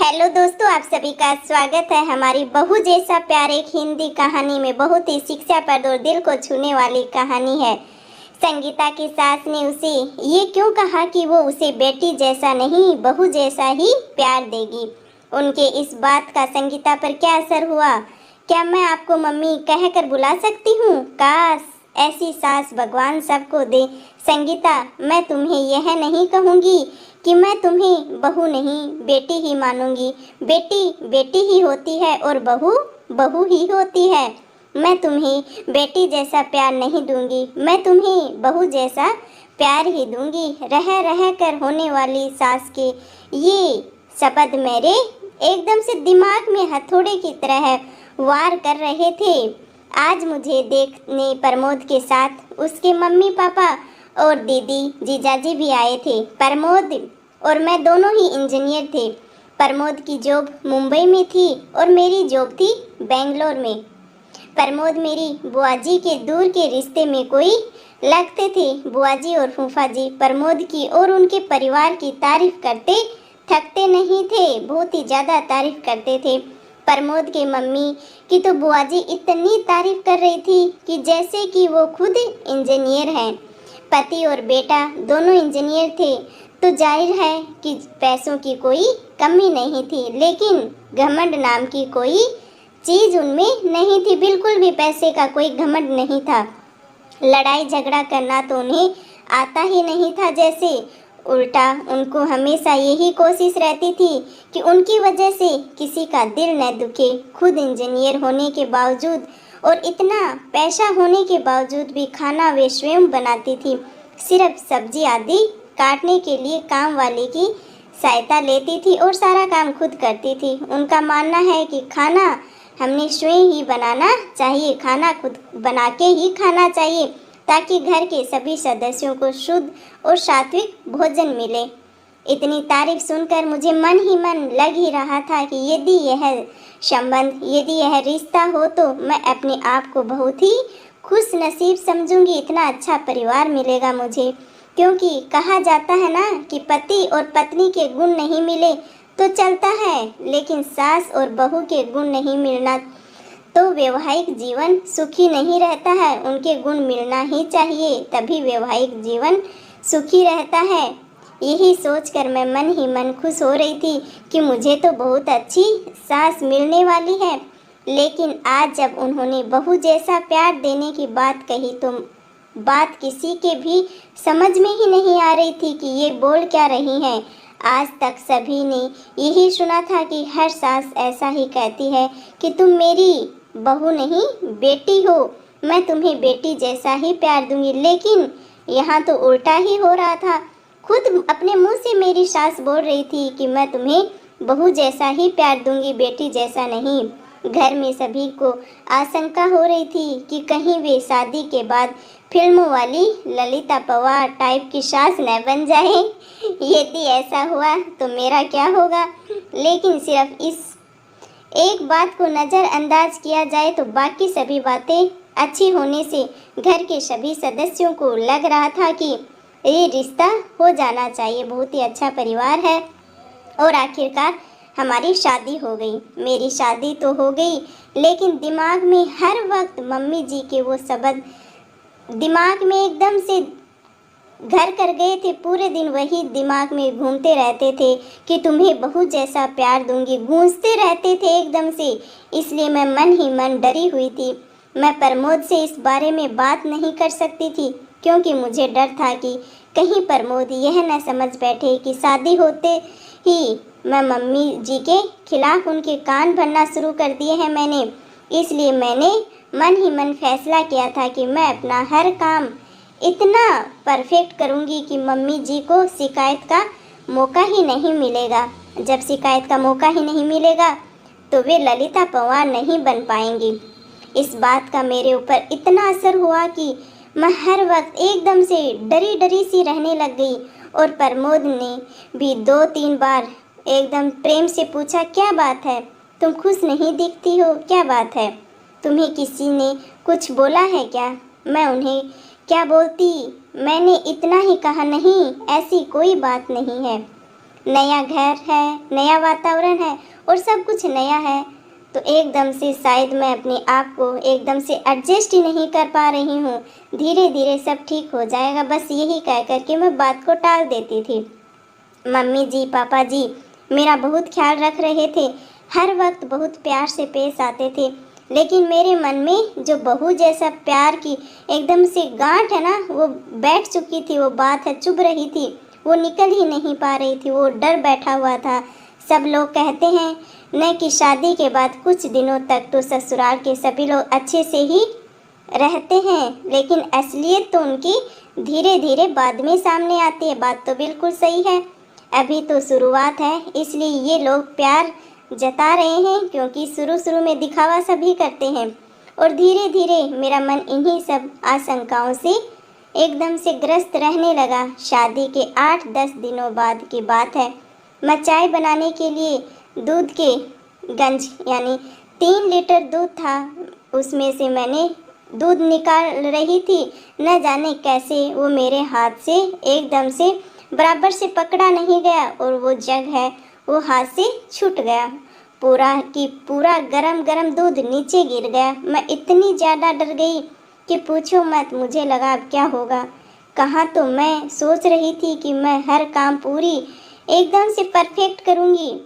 Hello दोस्तों, आप सभी का स्वागत है हमारी बहू जैसा प्यार एक हिंदी कहानी में। बहुत ही शिक्षा पर और दिल को छूने वाली कहानी है। संगीता की सास ने उसे ये क्यों कहा कि वो उसे बेटी जैसा नहीं बहू जैसा ही प्यार देगी। उनके इस बात का संगीता पर क्या असर हुआ? क्या मैं आपको मम्मी कहकर बुला सकती हूँ? काश ऐसी सास भगवान सबको दे। संगीता, मैं तुम्हें यह नहीं कहूँगी कि मैं तुम्हें बहू नहीं बेटी ही मानूंगी। बेटी बेटी ही होती है और बहू बहू ही होती है। मैं तुम्हें बेटी जैसा प्यार नहीं दूंगी, मैं तुम्हें बहू जैसा प्यार ही दूंगी। रह रह कर होने वाली सास के ये शब्द मेरे एकदम से दिमाग में हथौड़े की तरह वार कर रहे थे। आज मुझे देखने प्रमोद के साथ उसके मम्मी पापा और दीदी जीजाजी भी आए थे। प्रमोद और मैं दोनों ही इंजीनियर थे। प्रमोद की जॉब मुंबई में थी और मेरी जॉब थी बेंगलोर में। प्रमोद मेरी बुआजी के दूर के रिश्ते में कोई लगते थे। बुआजी और फूफा जी प्रमोद की और उनके परिवार की तारीफ करते थकते नहीं थे, बहुत ही ज़्यादा तारीफ करते थे। प्रमोद के मम्मी की तो बुआजी इतनी तारीफ कर रही थी कि जैसे कि वो खुद इंजीनियर हैं। पति और बेटा दोनों इंजीनियर थे तो जाहिर है कि पैसों की कोई कमी नहीं थी, लेकिन घमंड नाम की कोई चीज़ उनमें नहीं थी। बिल्कुल भी पैसे का कोई घमंड नहीं था। लड़ाई झगड़ा करना तो उन्हें आता ही नहीं था। जैसे उल्टा उनको हमेशा यही कोशिश रहती थी कि उनकी वजह से किसी का दिल न दुखे। खुद इंजीनियर होने के बावजूद और इतना पैसा होने के बावजूद भी खाना वे स्वयं बनाती थी। सिर्फ सब्जी आदि काटने के लिए काम वाले की सहायता लेती थी और सारा काम खुद करती थी। उनका मानना है कि खाना हमने स्वयं ही बनाना चाहिए, खाना खुद बना के ही खाना चाहिए ताकि घर के सभी सदस्यों को शुद्ध और सात्विक भोजन मिले। इतनी तारीफ सुनकर मुझे मन ही मन लग ही रहा था कि यदि यह संबंध, यदि यह रिश्ता हो तो मैं अपने आप को बहुत ही खुश नसीब समझूंगी। इतना अच्छा परिवार मिलेगा मुझे, क्योंकि कहा जाता है ना कि पति और पत्नी के गुण नहीं मिले तो चलता है, लेकिन सास और बहू के गुण नहीं मिलना तो वैवाहिक जीवन सुखी नहीं रहता है। उनके गुण मिलना ही चाहिए, तभी वैवाहिक जीवन सुखी रहता है। यही सोचकर मैं मन ही मन खुश हो रही थी कि मुझे तो बहुत अच्छी सास मिलने वाली है। लेकिन आज जब उन्होंने बहू जैसा प्यार देने की बात कही तो बात किसी के भी समझ में ही नहीं आ रही थी कि ये बोल क्या रही हैं। आज तक सभी ने यही सुना था कि हर सास ऐसा ही कहती है कि तुम मेरी बहू नहीं बेटी हो, मैं तुम्हें बेटी जैसा ही प्यार दूंगी। लेकिन यहाँ तो उल्टा ही हो रहा था। खुद अपने मुंह से मेरी सास बोल रही थी कि मैं तुम्हें बहू जैसा ही प्यार दूंगी, बेटी जैसा नहीं। घर में सभी को आशंका हो रही थी कि कहीं वे शादी के बाद फिल्मों वाली ललिता पवार टाइप की सास न बन जाए। यदि ऐसा हुआ तो मेरा क्या होगा? लेकिन सिर्फ इस एक बात को नज़रअंदाज किया जाए तो बाकी सभी बातें अच्छी होने से घर के सभी सदस्यों को लग रहा था कि ये रिश्ता हो जाना चाहिए, बहुत ही अच्छा परिवार है। और आखिरकार हमारी शादी हो गई। मेरी शादी तो हो गई, लेकिन दिमाग में हर वक्त मम्मी जी के वो शब्द दिमाग में एकदम से घर कर गए थे। पूरे दिन वही दिमाग में घूमते रहते थे कि तुम्हें बहू जैसा प्यार दूंगी, गूंजते रहते थे एकदम से। इसलिए मैं मन ही मन डरी हुई थी। मैं प्रमोद से इस बारे में बात नहीं कर सकती थी, क्योंकि मुझे डर था कि कहीं प्रमोद यह न समझ बैठे कि शादी होते ही मैं मम्मी जी के खिलाफ उनके कान भरना शुरू कर दिए हैं मैंने। इसलिए मैंने मन ही मन फैसला किया था कि मैं अपना हर काम इतना परफेक्ट करूंगी कि मम्मी जी को शिकायत का मौका ही नहीं मिलेगा। जब शिकायत का मौका ही नहीं मिलेगा तो वे ललिता पवार नहीं बन पाएंगी। इस बात का मेरे ऊपर इतना असर हुआ कि मैं हर वक्त एकदम से डरी डरी सी रहने लग गई। और प्रमोद ने भी 2-3 बार एकदम प्रेम से पूछा, क्या बात है, तुम खुश नहीं दिखती हो, क्या बात है, तुम्हें किसी ने कुछ बोला है क्या? मैं उन्हें क्या बोलती, मैंने इतना ही कहा, नहीं ऐसी कोई बात नहीं है। नया घर है, नया वातावरण है और सब कुछ नया है, तो एकदम से शायद मैं अपने आप को एकदम से एडजस्ट ही नहीं कर पा रही हूँ। धीरे धीरे सब ठीक हो जाएगा, बस यही कह कर के मैं बात को टाल देती थी। मम्मी जी, पापा जी मेरा बहुत ख्याल रख रहे थे, हर वक्त बहुत प्यार से पेश आते थे, लेकिन मेरे मन में जो बहू जैसा प्यार की एकदम से गांठ है ना, वो बैठ चुकी थी, वो बात है चुभ रही थी, वो निकल ही नहीं पा रही थी, वो डर बैठा हुआ था। सब लोग कहते हैं न कि शादी के बाद कुछ दिनों तक तो ससुराल के सभी लोग अच्छे से ही रहते हैं, लेकिन असलियत तो उनकी धीरे धीरे बाद में सामने आती है। बात तो बिल्कुल सही है, अभी तो शुरुआत है, इसलिए ये लोग प्यार जता रहे हैं, क्योंकि शुरू में दिखावा सभी करते हैं। और धीरे धीरे मेरा मन इन्हीं सब आशंकाओं से एकदम से ग्रस्त रहने लगा। शादी के 8-10 दिनों बाद की बात है। मैं चाय बनाने के लिए दूध के गंज यानी 3 लीटर दूध था, उसमें से मैंने दूध निकाल रही थी, न जाने कैसे वो मेरे हाथ से एकदम से बराबर से पकड़ा नहीं गया और वो जग है वो हाथ से छूट गया। पूरा गरम गरम दूध नीचे गिर गया। मैं इतनी ज़्यादा डर गई कि पूछो मत, मुझे लगा अब क्या होगा। कहाँ तो मैं सोच रही थी कि मैं हर काम पूरी एकदम से परफेक्ट करूँगी,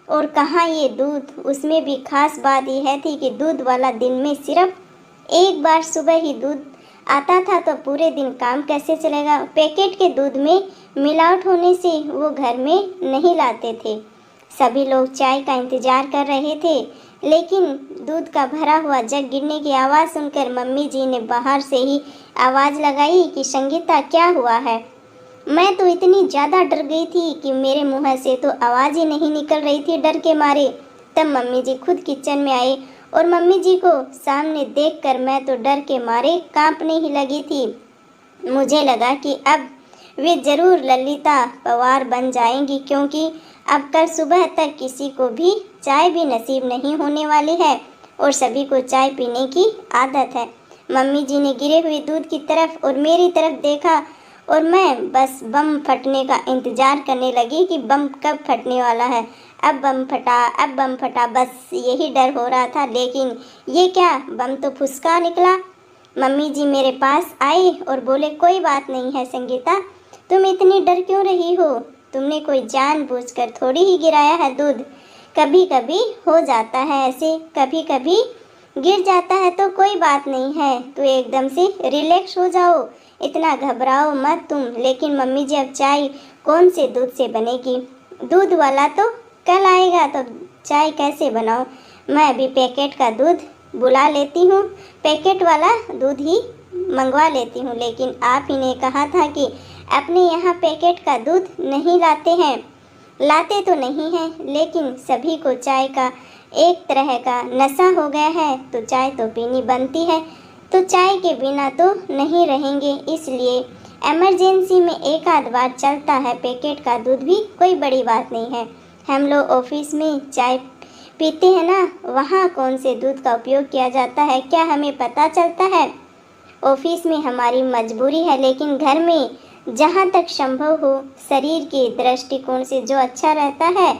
और कहाँ ये दूध। उसमें भी खास बात यह थी कि दूध वाला दिन में सिर्फ एक बार सुबह ही दूध आता था, तो पूरे दिन काम कैसे चलेगा। पैकेट के दूध में मिलावट होने से वो घर में नहीं लाते थे। सभी लोग चाय का इंतज़ार कर रहे थे, लेकिन दूध का भरा हुआ जग गिरने की आवाज़ सुनकर मम्मी जी ने बाहर से ही आवाज़ लगाई कि संगीता क्या हुआ है। मैं तो इतनी ज़्यादा डर गई थी कि मेरे मुँह से तो आवाज़ ही नहीं निकल रही थी डर के मारे। तब मम्मी जी खुद किचन में आए और मम्मी जी को सामने देखकर मैं तो डर के मारे कांपने ही लगी थी। मुझे लगा कि अब वे ज़रूर ललिता पवार बन जाएंगी, क्योंकि अब कल सुबह तक किसी को भी चाय भी नसीब नहीं होने वाली है और सभी को चाय पीने की आदत है। मम्मी जी ने गिरे हुए दूध की तरफ और मेरी तरफ देखा और मैं बस बम फटने का इंतज़ार करने लगी कि बम कब फटने वाला है। अब बम फटा, अब बम फटा, बस यही डर हो रहा था। लेकिन ये क्या, बम तो फुसका निकला। मम्मी जी मेरे पास आए और बोले, कोई बात नहीं है संगीता, तुम इतनी डर क्यों रही हो, तुमने कोई जानबूझकर थोड़ी ही गिराया है दूध, कभी कभी हो जाता है ऐसे, कभी कभी गिर जाता है, तो कोई बात नहीं है, तो एकदम से रिलैक्स हो जाओ, इतना घबराओ मत तुम। लेकिन मम्मी जी अब चाय कौन से दूध से बनेगी, दूध वाला तो कल आएगा, तो चाय कैसे बनाओ। मैं अभी पैकेट का दूध बुला लेती हूँ, पैकेट वाला दूध ही मंगवा लेती हूँ। लेकिन आप ही ने कहा था कि अपने यहाँ पैकेट का दूध नहीं लाते हैं। लाते तो नहीं हैं, लेकिन सभी को चाय का एक तरह का नशा हो गया है, तो चाय तो पीनी बनती है, तो चाय के बिना तो नहीं रहेंगे, इसलिए इमरजेंसी में एक आध बार चलता है पैकेट का दूध भी, कोई बड़ी बात नहीं है। हम लोग ऑफिस में चाय पीते हैं ना, वहाँ कौन से दूध का उपयोग किया जाता है क्या हमें पता चलता है। ऑफिस में हमारी मजबूरी है, लेकिन घर में जहाँ तक संभव हो शरीर के दृष्टिकोण से जो अच्छा रहता है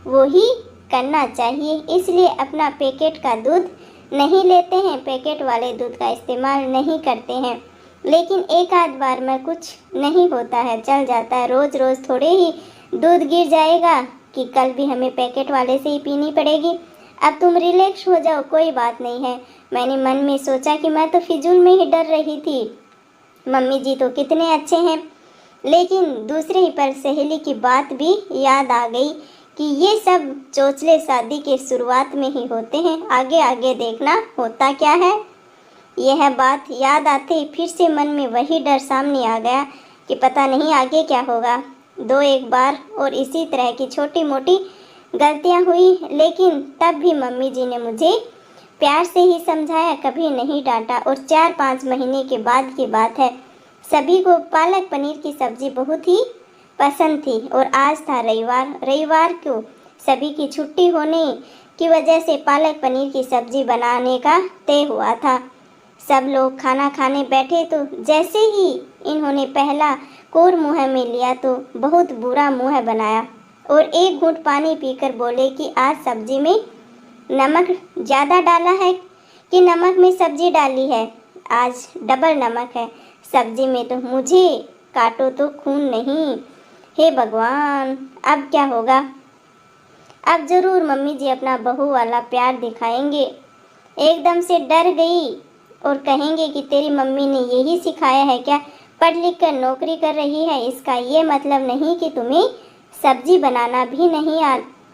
वो ही करना चाहिए। इसलिए अपना पैकेट का दूध नहीं लेते हैं, पैकेट वाले दूध का इस्तेमाल नहीं करते हैं। लेकिन एक आध बार में कुछ नहीं होता है, चल जाता है। रोज़ रोज़ थोड़े ही दूध गिर जाएगा कि कल भी हमें पैकेट वाले से ही पीनी पड़ेगी। अब तुम रिलैक्स हो जाओ, कोई बात नहीं है। मैंने मन में सोचा कि मैं तो फिजूल में ही डर रही थी, मम्मी जी तो कितने अच्छे हैं। लेकिन दूसरे ही पर सहेली की बात भी याद आ गई कि ये सब चोचले शादी के शुरुआत में ही होते हैं, आगे आगे देखना होता क्या है। यह बात याद आते ही फिर से मन में वही डर सामने आ गया कि पता नहीं आगे क्या होगा। 2-1 बार और इसी तरह की छोटी मोटी गलतियां हुई, लेकिन तब भी मम्मी जी ने मुझे प्यार से ही समझाया, कभी नहीं डांटा। और 4-5 महीने के बाद की बात है, सभी को पालक पनीर की सब्ज़ी बहुत ही पसंद थी और आज था रविवार को सभी की छुट्टी होने की वजह से पालक पनीर की सब्ज़ी बनाने का तय हुआ था। सब लोग खाना खाने बैठे तो जैसे ही इन्होंने पहला कोर मुँह में लिया तो बहुत बुरा मुँह बनाया। और एक घूंट पानी पीकर बोले कि आज सब्जी में नमक ज़्यादा डाला है कि नमक में सब्जी डाली है। आज डबल नमक है सब्जी में, तो मुझे काटो तो खून नहीं। हे भगवान, अब क्या होगा? अब ज़रूर मम्मी जी अपना बहू वाला प्यार दिखाएंगे। एकदम से डर गई और कहेंगे कि तेरी मम्मी ने यही सिखाया है क्या? पढ़ लिख कर नौकरी कर रही है, इसका ये मतलब नहीं कि तुम्हें सब्जी बनाना भी नहीं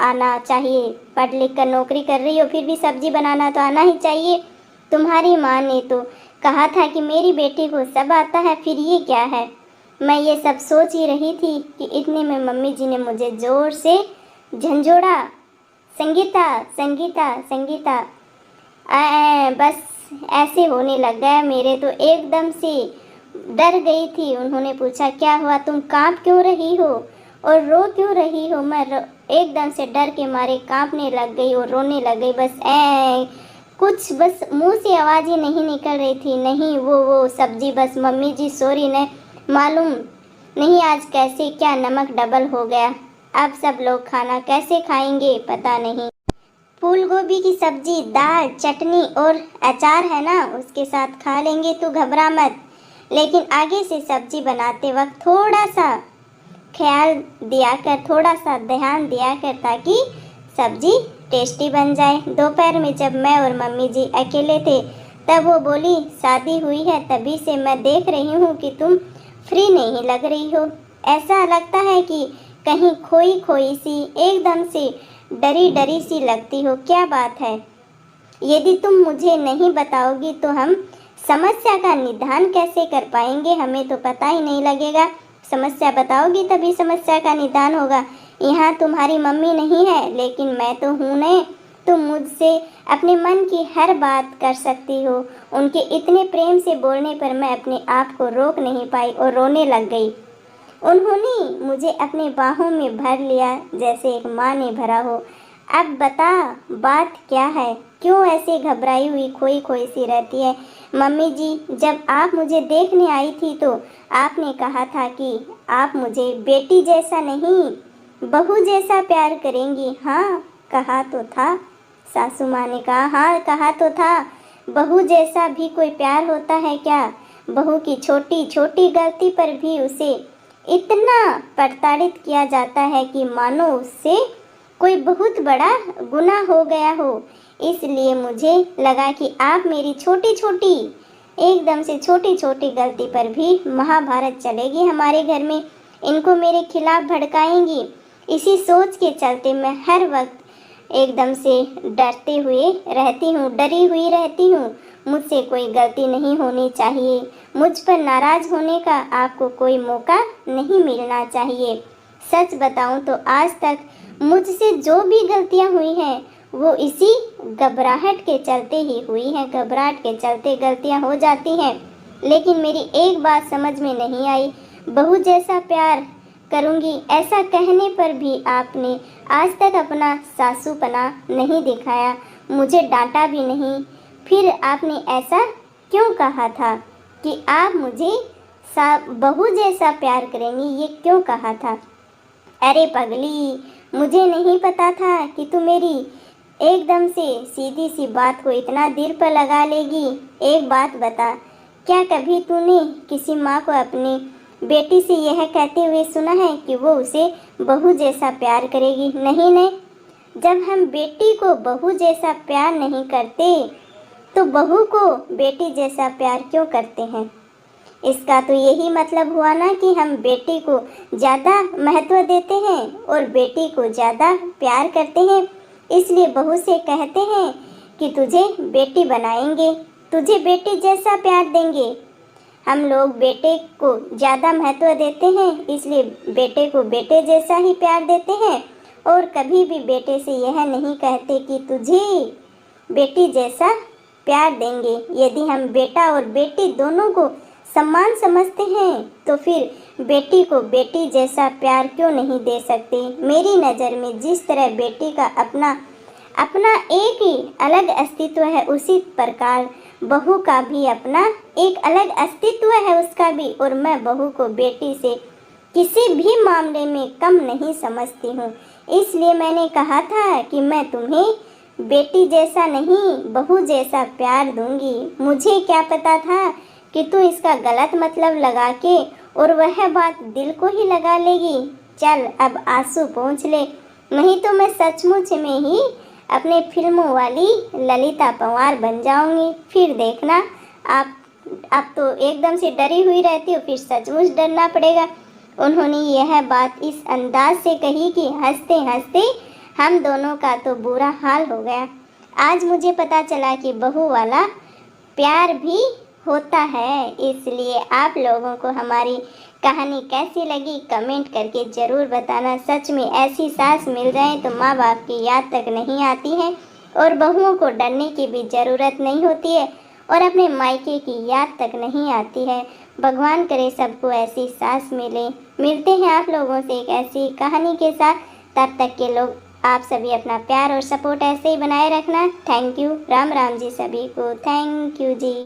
आना चाहिए। पढ़ लिख कर नौकरी कर रही हो फिर भी सब्जी बनाना तो आना ही चाहिए। तुम्हारी माँ ने तो कहा था कि मेरी बेटी को सब आता है, फिर ये क्या है? मैं ये सब सोच ही रही थी कि इतने में मम्मी जी ने मुझे ज़ोर से झंझोड़ा, संगीता संगीता संगीता। बस ऐसे होने लग गया मेरे तो, एकदम से डर गई थी। उन्होंने पूछा क्या हुआ, तुम कांप क्यों रही हो और रो क्यों रही हो? मैं एकदम से डर के मारे कांपने लग गई और रोने लग गई। कुछ बस मुंह से आवाज़ ही नहीं निकल रही थी। नहीं वो सब्जी, बस मम्मी जी सॉरी, ने मालूम नहीं आज कैसे क्या नमक डबल हो गया। अब सब लोग खाना कैसे खाएंगे पता नहीं। फूल गोभी की सब्जी, दाल, चटनी और अचार है ना, उसके साथ खा लेंगे, तो घबरा मत। लेकिन आगे से सब्जी बनाते वक्त थोड़ा सा ख्याल दिया कर, थोड़ा सा ध्यान दिया कर, ताकि सब्जी टेस्टी बन जाए। दोपहर में जब मैं और मम्मी जी अकेले थे तब वो बोली शादी हुई है तभी से मैं देख रही हूँ कि तुम फ्री नहीं लग रही हो। ऐसा लगता है कि कहीं खोई खोई सी, एकदम से डरी डरी सी लगती हो। क्या बात है? यदि तुम मुझे नहीं बताओगी तो हम समस्या का निदान कैसे कर पाएंगे? हमें तो पता ही नहीं लगेगा। समस्या बताओगी तभी समस्या का निदान होगा। यहाँ तुम्हारी मम्मी नहीं है लेकिन मैं तो हूँ न। तुम मुझसे अपने मन की हर बात कर सकती हो। उनके इतने प्रेम से बोलने पर मैं अपने आप को रोक नहीं पाई और रोने लग गई। उन्होंने मुझे अपने बाहों में भर लिया जैसे एक माँ ने भरा हो। अब बता बात क्या है, क्यों ऐसे घबराई हुई खोई खोई सी रहती है? मम्मी जी, जब आप मुझे देखने आई थी तो आपने कहा था कि आप मुझे बेटी जैसा नहीं बहू जैसा प्यार करेंगी। हाँ कहा तो था। सासू माँ ने कहा हाँ कहा तो था। बहू जैसा भी कोई प्यार होता है क्या? बहू की छोटी छोटी गलती पर भी उसे इतना प्रताड़ित किया जाता है कि मानो उससे कोई बहुत बड़ा गुनाह हो गया हो। इसलिए मुझे लगा कि आप मेरी छोटी छोटी, एकदम से छोटी छोटी गलती पर भी महाभारत चलेगी हमारे घर में, इनको मेरे खिलाफ भड़काएंगी। इसी सोच के चलते मैं हर वक्त एकदम से डरते हुए रहती हूँ, डरी हुई रहती हूँ। मुझसे कोई गलती नहीं होनी चाहिए। मुझ पर नाराज़ होने का आपको कोई मौका नहीं मिलना चाहिए। सच बताऊं तो आज तक मुझसे जो भी गलतियां हुई हैं वो इसी घबराहट के चलते ही हुई हैं। घबराहट के चलते गलतियां हो जाती हैं। लेकिन मेरी एक बात समझ में नहीं आई, बहू जैसा प्यार करूंगी ऐसा कहने पर भी आपने आज तक अपना सासूपना नहीं दिखाया, मुझे डांटा भी नहीं। फिर आपने ऐसा क्यों कहा था कि आप मुझे बहू जैसा प्यार करेंगी, ये क्यों कहा था? अरे पगली, मुझे नहीं पता था कि तू मेरी एकदम से सीधी सी बात को इतना दिल पर लगा लेगी। एक बात बता, क्या कभी तूने किसी माँ को अपनी बेटी से यह कहते हुए सुना है कि वो उसे बहू जैसा प्यार करेगी? नहीं नहीं। जब हम बेटी को बहू जैसा प्यार नहीं करते तो बहू को बेटी जैसा प्यार क्यों करते हैं? इसका तो यही मतलब हुआ ना कि हम बेटी को ज़्यादा महत्व देते हैं और बेटी को ज़्यादा प्यार करते हैं। इसलिए बहू से कहते हैं कि तुझे बेटी बनाएंगे, तुझे बेटी जैसा प्यार देंगे। हम लोग बेटे को ज़्यादा महत्व देते हैं, इसलिए बेटे को बेटे जैसा ही प्यार देते हैं और कभी भी बेटे से यह नहीं कहते कि तुझे बेटी जैसा प्यार देंगे। यदि हम बेटा और बेटी दोनों को सम्मान समझते हैं तो फिर बेटी को बेटी जैसा प्यार क्यों नहीं दे सकते? मेरी नज़र में जिस तरह बेटी का अपना अपना एक ही अलग अस्तित्व है, उसी प्रकार बहू का भी अपना एक अलग अस्तित्व है उसका भी। और मैं बहू को बेटी से किसी भी मामले में कम नहीं समझती हूँ। इसलिए मैंने कहा था कि मैं तुम्हें बेटी जैसा नहीं बहू जैसा प्यार दूंगी। मुझे क्या पता था कि तू इसका गलत मतलब लगा के और वह बात दिल को ही लगा लेगी। चल अब आंसू पोंछ ले, नहीं तो मैं सचमुच में ही अपने फिल्मों वाली ललिता पंवार बन जाऊंगी। फिर देखना, आप तो एकदम से डरी हुई रहती हो, फिर सचमुच डरना पड़ेगा। उन्होंने यह बात इस अंदाज से कही कि हंसते हंसते हम दोनों का तो बुरा हाल हो गया। आज मुझे पता चला कि बहू वाला प्यार भी होता है। इसलिए आप लोगों को हमारी कहानी कैसी लगी कमेंट करके ज़रूर बताना। सच में ऐसी सास मिल जाए तो माँ बाप की याद तक नहीं आती है और बहुओं को डरने की भी ज़रूरत नहीं होती है और अपने मायके की याद तक नहीं आती है। भगवान करे सबको ऐसी सास मिले। मिलते हैं आप लोगों से एक ऐसी कहानी के साथ। तब तक के लोग आप सभी अपना प्यार और सपोर्ट ऐसे ही बनाए रखना। Thank you. राम राम जी सभी को। Thank you ji.